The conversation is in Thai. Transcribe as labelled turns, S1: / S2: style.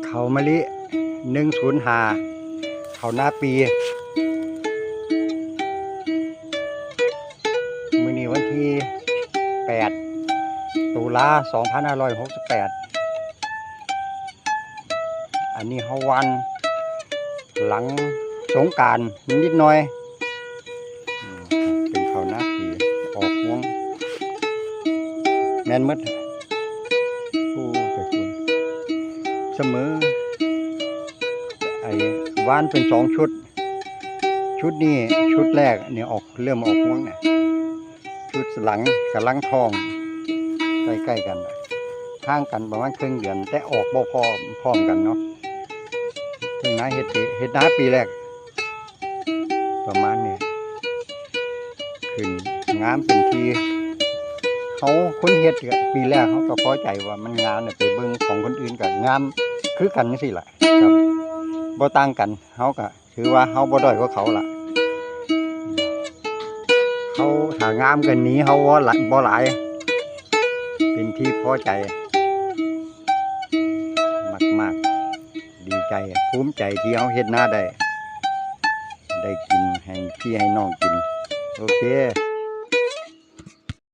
S1: เขามะลิ105เขาหน้าปีมื้อนี้วันที่8ตุลา2568อันนี้เขาวันหลังสงกรานต์นิดหน่อยเป็นเขาหน้าปีออกม่วงแม่นมดผู้แต่คุณเสมอไอ้ว่านเป็น2ชุดนี้ชุดแรกเนี่ยเริ่มออกม่วงเนี่ยชุดหลังกับหลังทองใกล้ๆกันห่างกันประมาณครึ่งเดือนแต่ออกบ่พร้อมกันเนาะถึงน้าเฮ็ดน้าปีแรกประมาณนี้ขึ้นงามเป็นทีเขาคนเฮ็ดปีแรกเขาก็พอใจว่ามันงามเนี่ยไปเบิ่งของคนอื่นก็งามคือกันสิล่ะครับบ่ต่างกันเขาก็ถือว่าเขาบ่ด้อยกว่าเขาล่ะเขาถ้างามกันนี้เขาบ่หลายเป็นที่พอใจมากๆดีใจภูมิใจที่เขาเฮ็ดหน้าได้กินให้พี่ให้น้องกินโอเค